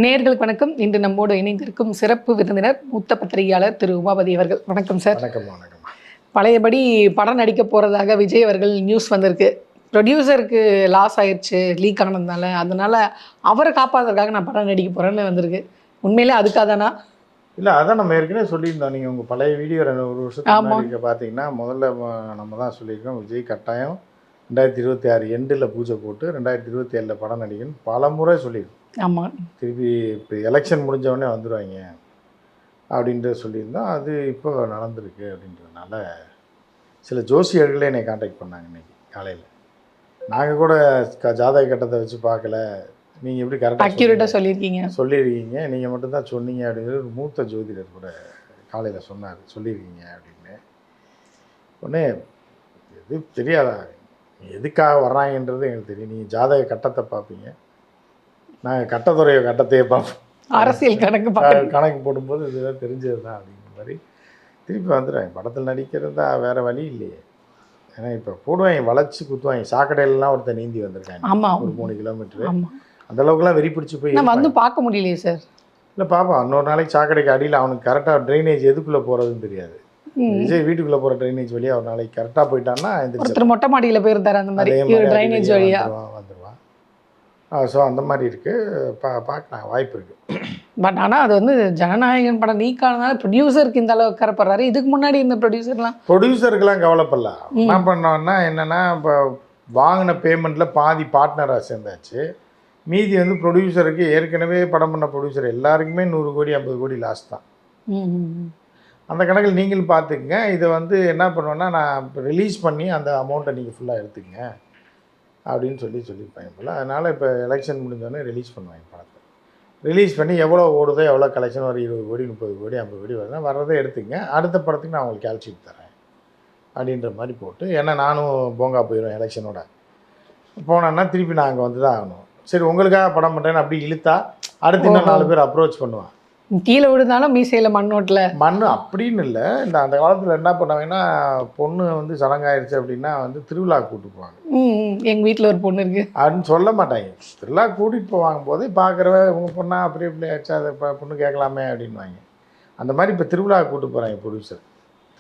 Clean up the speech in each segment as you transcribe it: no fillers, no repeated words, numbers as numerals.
நேயர்களுக்கு வணக்கம். இன்று நம்மோடு இணைந்திருக்கும் சிறப்பு விருந்தினர் மூத்த பத்திரிகையாளர் திரு உமாபதி அவர்கள். வணக்கம் சார். வணக்கம். வணக்கம். பழையபடி படம் நடிக்க போகிறதாக விஜய் அவர்கள் நியூஸ் வந்திருக்கு. ப்ரொடியூசருக்கு லாஸ் ஆயிடுச்சு லீக் ஆனதுனால, அதனால அவரை காப்பாற்றுறதுக்காக நான் படம் நடிக்க போகிறேன்னு வந்திருக்கு. உண்மையிலே அதுக்காக தானா? இல்லை, அதான் நம்ம ஏற்கனவே சொல்லியிருந்தோம். நீங்கள் உங்கள் பழைய வீடியோ 2 வருஷத்துக்கு முன்னாடி பார்த்தீங்கன்னா, முதல்ல நம்ம தான் சொல்லியிருக்கோம், விஜய் கட்டாயம் 2026 எண்டில் பூஜை போட்டு 2027 படம் நடிக்கணும் பல முறை சொல்லியிருக்கோம். ஆமாம். திருப்பி இப்போ எலெக்ஷன் முடிஞ்சவொடனே வந்துடுவாங்க அப்படின்ட்டு சொல்லியிருந்தோம். அது இப்போ நடந்திருக்கு. அப்படின்றதுனால சில ஜோசியர்களே என்னை காண்டாக்ட் பண்ணாங்க இன்றைக்கி காலையில். நாங்கள் கூட ஜாதக கட்டத்தை வச்சு பார்க்கல, நீங்கள் எப்படி கரெக்டாக சொல்லியிருக்கீங்க, நீங்கள் மட்டும்தான் சொன்னீங்க அப்படிங்கிறது ஒரு மூத்த ஜோதிடர் கூட காலையில் சொன்னார், சொல்லியிருக்கீங்க அப்படின்னு. உடனே எது தெரியாதா, எதுக்காக வர்றாங்கன்றது எங்களுக்கு தெரியும். நீங்கள் ஜாதக கட்டத்தை பார்ப்பீங்க, நாங்கள் கட்டத்துறைய கட்டத்தையே பார்ப்போம், அரசியல் கணக்கு போடும்போது இதுதான் தெரிஞ்சது தான் அப்படிங்கிற மாதிரி திருப்பி வந்துடுவாங்க. படத்தில் நடிக்கிறது தான், வேறு வழி இல்லையே. ஏன்னா இப்போ போடுவாங்க, வளைச்சி குத்துவாங்க. சாக்கடையிலலாம் ஒருத்தர் நீந்தி வந்திருக்காங்க, ஒரு 3 கிலோமீட்டரு. அந்தளவுக்குலாம் வெறி பிடிச்சி போய் வந்து பார்க்க முடியலையே சார். இல்லை பார்ப்போம், இன்னொரு நாளைக்கு சாக்கடைக்கு அடியில் அவனுக்கு கரெக்டாக ட்ரைனேஜ் எதுக்குள்ளே போகிறதுன்னு தெரியாது. விஜய் வீட்டுக்குள்ளே போகிற ட்ரைனேஜ் வழியாக ஒரு நாளைக்கு கரெக்டாக போயிட்டான்னா ஒருத்தர் மொட்டை மாடியில் போயிருந்தார், அந்த மாதிரி ட்ரைனேஜ் வழியாக வந்துடுவான். ஸோ அந்த மாதிரி இருக்குது, பார்க்கலாம், வாய்ப்பு இருக்குது. பட் ஆனால் அது வந்து ஜனநாயகன் படம் லீக் ஆனதுனால ப்ரொடியூசருக்கு இந்த அளவுக்கு கரப்படுறாரு. இதுக்கு முன்னாடி இந்த ப்ரொடியூசருக்கெல்லாம் கவலைப்படலாம். என்ன பண்ணோன்னா என்னென்னா, இப்போ வாங்கின பேமெண்ட்டில் பாதி பார்ட்னராக சேர்ந்தாச்சு, மீதி வந்து ப்ரொடியூசருக்கு ஏற்கனவே படம் பண்ண ப்ரொடியூசர் எல்லாருக்குமே 100 கோடி 50 கோடி லாஸ் தான். அந்த கணக்கில் நீங்களும் பார்த்துக்குங்க. இதை வந்து என்ன பண்ணுவேன்னா, நான் ரிலீஸ் பண்ணி அந்த அமௌண்ட்டை நீங்கள் ஃபுல்லாக எடுத்துக்கங்க அப்படின்னு சொல்லியிருப்பாங்க போல். அதனால் இப்போ எலெக்ஷன் முடிஞ்சோடனே ரிலீஸ் பண்ணுவாங்க படத்தை. ரிலீஸ் பண்ணி எவ்வளோ ஓடுதோ, எவ்வளோ கலெக்ஷன், ஒரு 20 கோடி 30 கோடி 50 கோடி வருதுன்னா வர்றதை எடுத்துக்கங்க, அடுத்த படத்துக்கு நான் உங்களுக்கு கால்ஷீட் தரேன் அப்படின்ற மாதிரி போட்டு. ஏன்னா நானும் போங்கா போயிடுவேன் எலெக்ஷனோட. போனேன்னா திருப்பி நான் அங்கே வந்து தான் ஆகணும். சரி, உங்களுக்காக படம் பண்ணுறேன்னு அப்படி இழுத்தா அடுத்து இன்னும் 4 பேர் அப்ரோச் பண்ணுவான். கீழே விழுந்தாலும் மீசையில் மண் அப்படின்னு இல்லை. அந்த காலத்தில் என்ன பண்ணுவாங்கன்னா, பொண்ணு வந்து சடங்காயிருச்சு அப்படின்னா வந்து திருவிழா கூப்பிட்டு போவாங்க. எங்கள் வீட்டில் ஒரு பொண்ணு இருக்குது அப்படின்னு சொல்ல மாட்டாங்க. திருவிழா கூட்டிகிட்டு போவாங்க போது பார்க்குறவ உங்கள் பொண்ணா அப்படி இப்படி ஆச்சா, அதை பொண்ணு கேட்கலாமே அப்படின்வாங்க. அந்த மாதிரி இப்போ திருவிழா கூப்பிட்டு போகிறாங்க ப்ரொடியூசர்,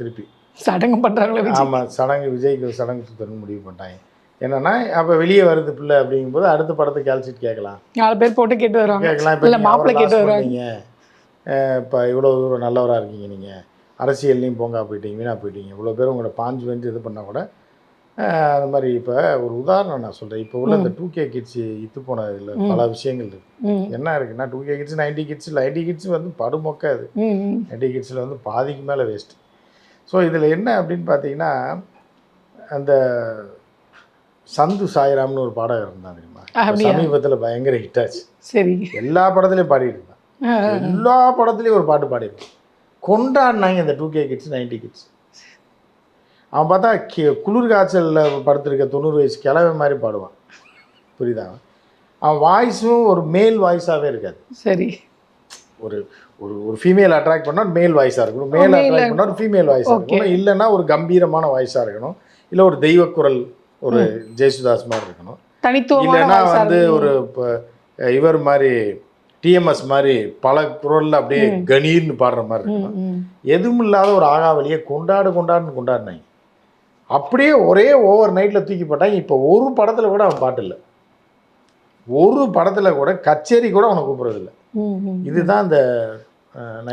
திருப்பி சடங்கு பண்ணுறாங்களே. ஆமாம், விஜய்க்கு சடங்கு சுத்தணும்னு முடிவு பண்ணிட்டாங்க. என்னன்னா, அப்போ வெளியே வருது பிள்ளை அப்படிங்கும்போது அடுத்த படத்துக்கு கால்ஷீட் கேட்கலாம், 4 பேர் போட்டு கேட்டு வருவாங்க. கேட்கலாம். இப்போ மாப்பிள்ளை கேட்டு வருவாங்க, இப்போ இவ்வளோ தூரம் நல்லவராக இருக்கீங்க, நீங்கள் அரசியல்லையும் போங்கா போயிட்டீங்க, வீணாக போயிட்டீங்க, இவ்வளோ பேர் உங்களோட பாஞ்சு வந்து இது பண்ணால் கூட அது மாதிரி. இப்போ ஒரு உதாரணம் நான் சொல்கிறேன். இப்போ உள்ள இந்த 2K கிட்ஸ் இத்து போன இதில் பல விஷயங்கள் இருக்குது. என்ன இருக்குன்னா, 2K கிட்ஸ் 90 கிட்ஸ் இல்லை, 90 கிட்ஸ் வந்து படுமொக்க. அது 90 கிட்ஸில் வந்து பாதிக்கு மேலே வேஸ்ட்டு. ஸோ இதில் என்ன அப்படின்னு பார்த்தீங்கன்னா, அந்த சந்து சாய்ராம்னு ஒரு பாடகர் இருந்தான் தெரியுமா, சமீபத்தில் பயங்கர ஹிட் ஆச்சு. சரி, எல்லா படத்துலையும் பாடிட்டு இருந்தான், எல்லா படத்துலையும் ஒரு பாட்டு பாடிருப்பான். கொண்டாடினாங்க இந்த 2K கிட்ஸ் 90 கிட்ஸ். அவன் பார்த்தா குளிர் காய்ச்சலில் படுத்திருக்க 90 வயசு கிழவை மாதிரி பாடுவான், புரியுதா? அவன் வாய்ஸும் ஒரு மேல் வாய்ஸாகவே இருக்காது. சரி, ஒரு ஒரு ஃபீமேல் அட்ராக்ட் பண்ணால் மேல் வாய்ஸாக இருக்கணும், மேல் அட்ராக்ட் பண்ணால் ஒரு ஃபீமேல் வாய்ஸாக இருக்கணும், இல்லைன்னா ஒரு கம்பீரமான வாய்ஸாக இருக்கணும், இல்லை ஒரு தெய்வ குரல், ஒரு ஜெயசுதாஸ் மாதிரி இருக்கணும், இல்லைன்னா வந்து ஒரு இப்போ இவர் மாதிரி டிஎம்எஸ் மாதிரி பல குரலில் அப்படியே கணீர்னு பாடுற மாதிரி இருக்கணும். எதுவும் இல்லாத ஒரு ஆகாவலியை கொண்டாடினாங்க. அப்படியே ஒரே ஓவர் நைட்டில் தூக்கி போட்டாங்க. இப்போ ஒரு படத்தில் கூட அவன் பாட்டு இல்லை, ஒரு படத்தில் கூட கச்சேரி கூட அவனை கூப்பிட்றதில்லை. இதுதான் இந்த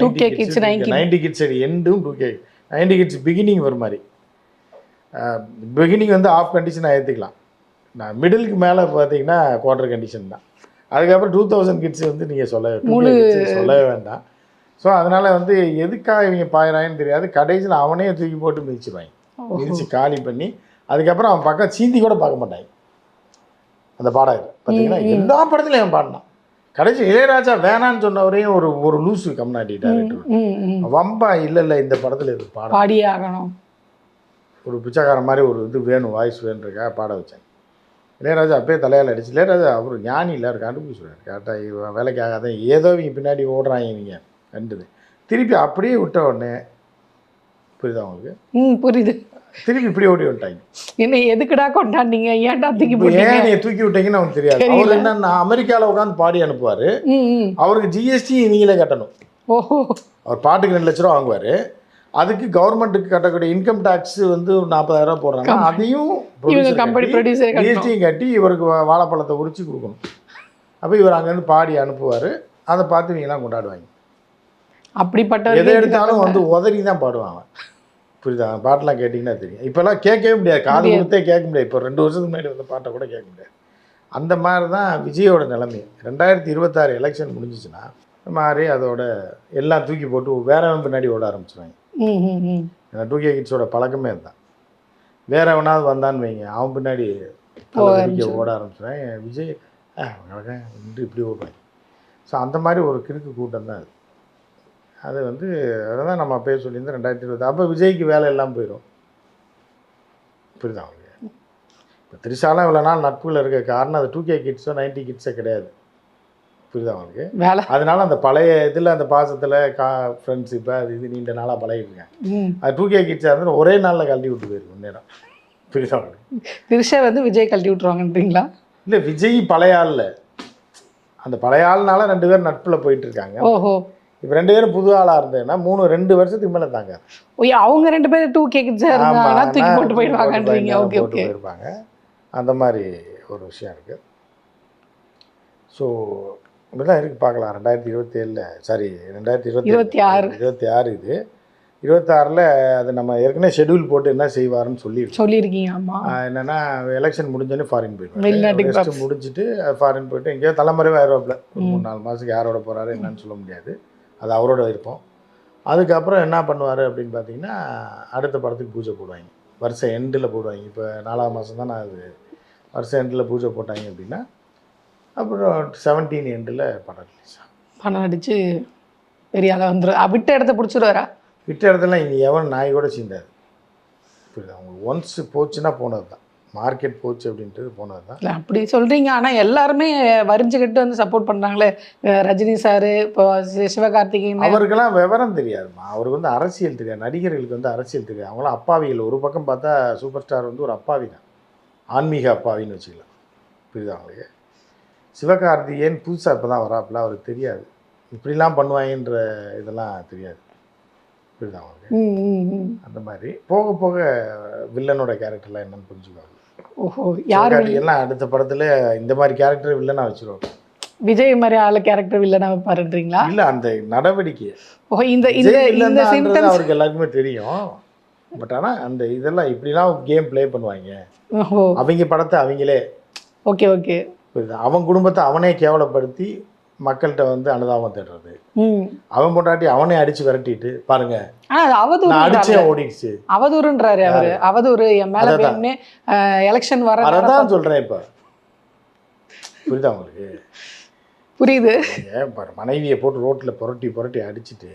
90 கிட்ஸ் எண்டும் 2K 90 கிட்ஸ் பிகினிங் ஒரு மாதிரி. பிகினிங் வந்து ஆஃப் கண்டிஷனாக ஏற்றுக்கலாம், நான் மிடிலுக்கு மேலே பார்த்தீங்கன்னா குவார்டர் கண்டிஷன் தான். அதுக்கப்புறம் 2000 கிட்ஸ் வந்து நீங்கள் சொல்லவே வேண்டாம். ஸோ அதனால் வந்து எதுக்காக இவங்க பாயிறாங்கன்னு தெரியாது. கடைசியில் அவனே தூக்கி போட்டு மிதிச்சிடுவாங்க, மிதித்து காலி பண்ணி. அதுக்கப்புறம் அவன் பக்கம் சீந்தி கூட பார்க்க மாட்டாங்க. அந்த பாடகர் பார்த்தீங்கன்னா எல்லா படத்துலையும் அவன் பாடினான். கடைசி இளையராஜா வேணான்னு சொன்னவரையும் ஒரு லூசு கம்னாடி டைரக்டர் வம்பா இல்லை இந்த படத்தில் இது பாடியே ஆகணும், ஒரு பிச்சைக்கார மாதிரி ஒரு இது வேணும், வாய்ஸ் வேணுன்றக்கா பாட வச்சாங்க. இளையராஜா அப்பயே தலையால் அடிச்சு. இளையராஜா அவர் ஞானி இல்லை, அவர் கண்டுபிடிச்சிடுவார் கரெக்டாக. வேலைக்கு ஆகாத ஏதோ இவங்க பின்னாடி ஓடுறாங்க, நீங்கள் கண்டுது திருப்பி அப்படியே விட்ட உடனே புரியுதா உங்களுக்கு? புரியுது. திருப்பி இப்படி ஓடி விட்டாங்க. என்ன எதுக்குடா கொண்டாந்தீங்க, ஏன்டா தூக்கி ஏன் போட்டீங்க? நீங்கள் தூக்கி விட்டீங்கன்னு அவனுக்கு தெரியாது. அவர் என்னன்னா அமெரிக்காவில் உட்காந்து பாடி அனுப்புவார். அவருக்கு ஜிஎஸ்டி நீங்களே கட்டணும். ஓஹோ. அவர் பாட்டுக்கு 2 லட்ச ரூபா வாங்குவார். அதுக்கு கவர்மெண்ட்டுக்கு கட்டக்கூடிய இன்கம் டேக்ஸ் வந்து ஒரு 40,000 ரூபா போடுறாங்க. அதையும் ஜிஎஸ்டியும் கட்டி இவருக்கு வாழைப்பழத்தை உரிச்சு கொடுக்கணும். அப்போ இவர் அங்கேருந்து பாடி அனுப்புவார். அதை பார்த்து நீங்களாம் கொண்டாடுவாங்க. அப்படிப்பட்ட எதை எடுத்தாலும் வந்து உதறி தான் பாடுவாங்க. புரியுதா? பாட்டெலாம் கேட்டிங்கன்னா தெரியும். இப்போல்லாம் கேட்கவே முடியாது, காது கொடுத்தே கேட்க முடியாது. இப்போ 2 வருஷத்துக்கு முன்னாடி வந்த பாட்டை கூட கேட்க முடியாது. அந்த மாதிரி தான் விஜயோட நிலைமை. 2026 எலெக்ஷன் முடிஞ்சிச்சுன்னா மாதிரி அதோட எல்லாம் தூக்கி போட்டு வேறவன் பின்னாடி ஓட ஆரம்பிச்சிடுவாங்க. ஏன்னா 2K கிட்ஸோட பழக்கமே அதுதான். வேற எவனாவது வந்தான்னு வைங்க, அவன் பின்னாடி ஓட ஆரம்பிச்சிடுவாங்க. விஜய் இன்று இப்படி ஓடுவாங்க. ஸோ அந்த மாதிரி ஒரு கிறுக்கு கூட்டம் தான் அது. அது வந்து அதை தான் நம்ம அப்பயே சொல்லியிருந்தோம் 2020. அப்போ விஜய்க்கு வேலை எல்லாம் போயிடும். புரியுதா அவங்களுக்கு? இப்போ திரிஷாலாம் இவ்வளோ நாள் நட்புல இருக்க காரணம் அது 2K கிட்ஸோ 90 கிட்ஸோ கிடையாது. புரியுதா அவங்களுக்கு? வேலை. அதனால அந்த பழைய இதில் அந்த பாசத்தில் ஃப்ரெண்ட்ஷிப்பை அது இது நீண்ட நாளாக பழகிருக்கேன். அது 2K கிட்ஸாக இருந்தால் ஒரே நாளில் கழட்டி விட்டு போயிருக்கும் நேரம். புரியுதா அவங்களுக்கு? திரிஷா வந்து விஜய் கழட்டி விட்டுருவாங்கன்றீங்களா? இல்லை, விஜய் பழைய ஆளில் அந்த பழைய ஆள்னால 2 பேரும் நட்பில் போயிட்டு இருக்காங்க. ஓஹோ. இப்போ 2 பேரும் புது ஆளாக இருந்ததுன்னா 2 வருஷத்துக்கு மேலே தாங்க. அவங்க 2 பேரும் 2K கிட்ஸாக இருந்தாங்கன்னா தூக்கி போட்டு போயிடுவாங்கன்றீங்க. Okay okay. போயிருப்பாங்க. அந்த மாதிரி ஒரு விஷயம் இருக்குது. ஸோ இப்படி தான் இருக்குது. பார்க்கலாம் 2027 சாரி 2026 இது 26ல் அது நம்ம ஏற்கனவே ஷெடியூல் போட்டு என்ன செய்வாருன்னு சொல்லியிருக்கீங்க. ஆமாம். என்னென்னா எலெக்ஷன் முடிஞ்சோடனே ஃபாரின் போயிடுவாங்க. முடிச்சுட்டு ஃபாரின் போயிட்டு எங்கேயோ தலைமுறைவாக ஆயிடுவாப்புல. 3-4 மாதத்துக்கு யாரோட போகிறாரு என்னன்னு சொல்ல முடியாது. அது அவரோட விருப்பம். அதுக்கப்புறம் என்ன பண்ணுவார் அப்படின்னு பார்த்தீங்கன்னா அடுத்த படத்துக்கு பூஜை போடுவாங்க. வருஷம் எண்டில் போடுவாங்க. இப்போ 4ஆம் மாதம் தான் அது வருஷம் எண்டில் பூஜை போட்டாங்க அப்படின்னா அப்புறம் 17 எண்டில் படம் ரிலீஸ் ஆகும். படம் அடித்து பெரிய ஆளாக வந்துடும். விட்ட இடத்த பிடிச்சிடுவாரா? விட்ட இடத்துல இங்கே எவன் நாய் கூட சீண்டாது. புரியுது அவங்களுக்கு? ஒன்ஸ் போச்சுன்னா போனது தான். மார்க்கெட் போச்சு அப்படின்றது போனது தான். இல்லை அப்படி சொல்கிறீங்க. ஆனால் எல்லாருமே வரிஞ்சுக்கிட்டு வந்து சப்போர்ட் பண்ணுறாங்களே. ரஜினி சார், இப்போ சிவகார்த்திகேயன், அவருக்கெல்லாம் விவரம் தெரியாதுமா. அவருக்கு வந்து அரசியல் தெரியாது. நடிகர்களுக்கு வந்து அரசியல் தெரியாது. அவங்களாம் அப்பாவிகள். ஒரு பக்கம் பார்த்தா சூப்பர் ஸ்டார் வந்து ஒரு அப்பாவி தான், ஆன்மீக அப்பாவின்னு வச்சுக்கலாம். புரியுது அவங்களுக்கு? சிவகார்த்திகேயன் புதுசாக இப்போ தான் வராப்பில். அவருக்கு தெரியாது இப்படிலாம் பண்ணுவாங்கன்ற இதெல்லாம் தெரியாது. புரியுது அவங்களுக்கு? அந்த மாதிரி போக போக வில்லனோட கேரக்டர்லாம் என்னன்னு புரிஞ்சுக்குவாங்க. ஓஹோ. யார் எல்லாம் அடுத்த படத்துல இந்த மாதிரி கேரக்டர் வில்லனா வச்சிருவாங்க. விஜய் மாதிரி ஆளு கேரக்டர் வில்லனா பாருன்றீங்களா? இல்ல அந்த நடவடிக்கை. ஓ இந்த இந்த சிம்டம்ஸ் அவருக்கு எல்லாருக்குமே தெரியும். பட் ஆனா அந்த இதெல்லாம் இப்படிலாம் கேம் ப்ளே பண்ணுவாங்க. ஓஹோ. அவங்க படத்தை அவங்களே. Okay okay. அவன் குடும்பத்தை அவனே கேவலப்படுத்தி மக்கள்கிட்ட வந்து அனுதாபம் தேடுறது. அவன் பொண்டாட்டி அவனே அடிச்சு விரட்டிட்டு பாருங்க ஓடிடுச்சு அவதூறுன்றாரு அவரு. அவதூறு என் மேல வேணும்னே எலெக்ஷன் வர அதான் சொல்றேன். இப்ப புரியுதா உங்களுக்கு? புரியுது. மனைவியை போட்டு ரோட்ல புரட்டி அடிச்சுட்டு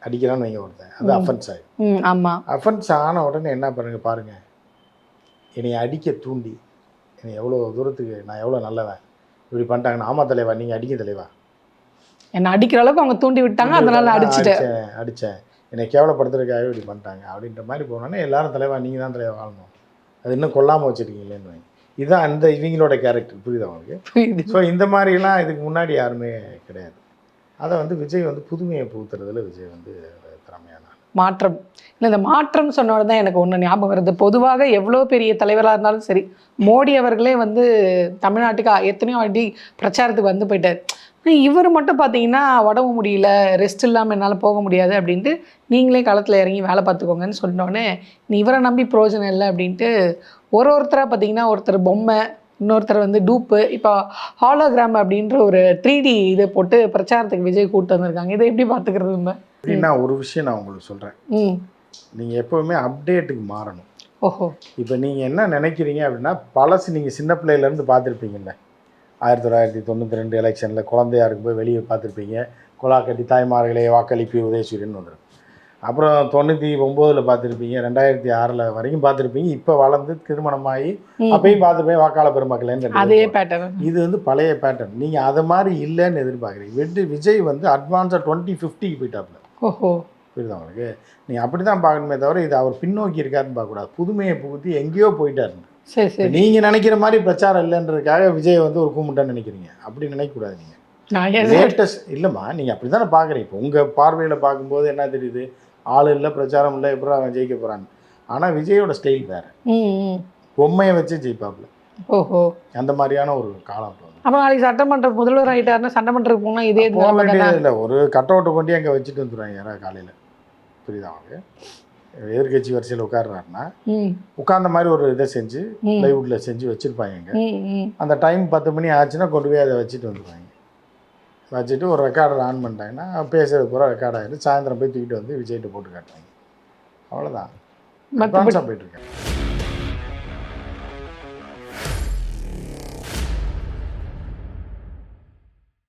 அடிக்கிறான்னு வைங்க ஒருத்தன், அது அஃபென்ஸ் ஆகும். ஆமா. அஃபென்ஸ் ஆன உடனே என்ன பாருங்க, என்னை அடிக்க தூண்டி என்னை எவ்வளோ தூரத்துக்கு நான் எவ்வளோ நல்லவன் இப்படி பண்ணிட்டாங்கன்னு. ஆமா தலைவா, நீங்கள் அடிக்க தலைவா, என்னை அடிக்கிற அளவுக்கு அவங்க தூண்டி விட்டாங்க, அதனால அடித்தேன் என்னை கேவலப்படுத்துறதுக்காகவே இப்படி பண்ணிட்டாங்க அப்படின்ற மாதிரி போனோன்னே எல்லாரும் தலைவா நீங்கள் தான் தலைவா வாழணும், அது இன்னும் கொல்லாமல் வச்சுருக்கீங்களேன்னு. இதுதான் அந்த இவங்களோட கேரக்டர். புரியுதா அவங்களுக்கு? ஸோ இந்த மாதிரிலாம் இதுக்கு முன்னாடி யாருமே கிடையாது. அதை வந்து விஜய் வந்து புதுமையை புகுத்துறதுல விஜய் வந்து திறமையான மாற்றம். இல்லை, இந்த மாற்றம் சொன்னோட தான் எனக்கு ஒன்று ஞாபகம் வருது. பொதுவாக எவ்வளோ பெரிய தலைவராக இருந்தாலும் சரி, மோடி அவர்களே வந்து தமிழ்நாட்டுக்கு எத்தனையோ வாட்டி பிரச்சாரத்துக்கு வந்து போயிட்டார். இவர் மட்டும் பார்த்தீங்கன்னா உடம்பு முடியல, ரெஸ்ட் இல்லாமல் என்னால் போக முடியாது அப்படின்ட்டு நீங்களே களத்தில் இறங்கி வேலை பார்த்துக்கோங்கன்னு சொன்னோடனே நீ இவரை நம்பி பிரயோஜனம் இல்லை அப்படின்ட்டு ஒருத்தராக பார்த்தீங்கன்னா ஒருத்தர் பொம்மை, இன்னொருத்தர் வந்து டூப்பு, இப்போ ஹாலோகிராம் அப்படின்ற ஒரு 3D இதை போட்டு பிரச்சாரத்துக்கு விஜய் கூப்பிட்டு வந்திருக்காங்க. இதை எப்படி பார்த்துக்கிறது? நம்ம அப்படின்னா ஒரு விஷயம் நான் உங்களுக்கு சொல்கிறேன், நீங்கள் எப்போவுமே அப்டேட்டுக்கு மாறணும். ஓஹோ. இப்போ நீங்கள் என்ன நினைக்கிறீங்க அப்படின்னா, பழசு நீங்கள் சின்ன பிள்ளையிலேருந்து பார்த்துருப்பீங்கல்ல, 1992 எலெக்ஷனில் குழந்தையா இருக்கும்போது வெளியே பார்த்துருப்பீங்க, குழா கட்டி தாய்மார்களே வாக்களிப்பி உதயசூரியன் வந்துடும். அப்புறம் 99 பார்த்துருப்பீங்க, 2006 வரைக்கும் பார்த்துருப்பீங்க. இப்போ வளர்ந்து திருமணமாகி அப்பயும் பார்த்துருப்பேன் வாக்காள பெருமக்களேன்னு. அதே பேட்டர்ன். இது வந்து பழைய பேட்டர்ன். நீங்கள் அதை மாதிரி இல்லைன்னு எதிர்பார்க்குறீங்க. விஜய் வந்து அட்வான்ஸாக 2050க்கு போயிட்டாப்புல. ஓஹோ. புரியுதா உங்களுக்கு? நீங்கள் அப்படி தான் பார்க்கணுமே தவிர இது அவர் பின்னோக்கி இருக்காருன்னு பார்க்கக்கூடாது. புதுமையை புகுத்தி எங்கேயோ போயிட்டாருன்னு. சரி சரி. நீங்கள் நினைக்கிற மாதிரி பிரச்சாரம் இல்லைன்றதுக்காக விஜய் வந்து ஒரு கூமுட்டான்னு நினைக்கிறீங்க. அப்படி நினைக்கக்கூடாது நீங்கள். நான் ஏன் லேட்டஸ்ட் இல்லைம்மா, நீங்கள் அப்படி தானே பார்க்குறீங்க. இப்போ உங்கள் பார்வையில் பார்க்கும்போது என்ன தெரியுது, ஆள் இல்லை, பிரச்சாரம் இல்லை, எப்படி அவன் ஜெயிக்க போகிறான்னு. ஆனால் விஜயோட ஸ்டைல் வேறு. பொம்மையை வச்சு ஜெயிப்பாப்புல. ஓஹோ. அந்த மாதிரியான ஒரு காலம் இப்போ. அப்போ நாளைக்கு சட்டமன்ற முதல்வர் ஆகிட்டாருன்னா சட்டமன்றத்துக்கு போனால் இதே போக வேண்டியது இல்லை. ஒரு கட் அவுட்டை கொண்டு அங்கே வச்சுட்டு வந்துடுவாங்க யாராவது காலையில். புரியுதா அவங்க? எதிர்கட்சி வரிசையில் உட்காடுறாருன்னா உட்கார்ந்த மாதிரி ஒரு இதை செஞ்சு ப்ளைவுட்டில் செஞ்சு வச்சுருப்பாங்க இங்கே. அந்த டைம் 10 மணி ஆச்சுன்னா கொண்டு போய் அதை வச்சுட்டு வந்துடுவாங்க. வச்சுட்டு ஒரு ரெக்கார்டர் ஆன் பண்ணிட்டாங்கன்னா பேசுறது பூரா ரெக்கார்ட் ஆகிடும். சாயந்தரம் போய் தூக்கிட்டு வந்து விஜய்கிட்ட போட்டு காட்டுவாங்க. அவ்வளோதான். அட்வான்ஸாக போயிட்டுருக்கேன்.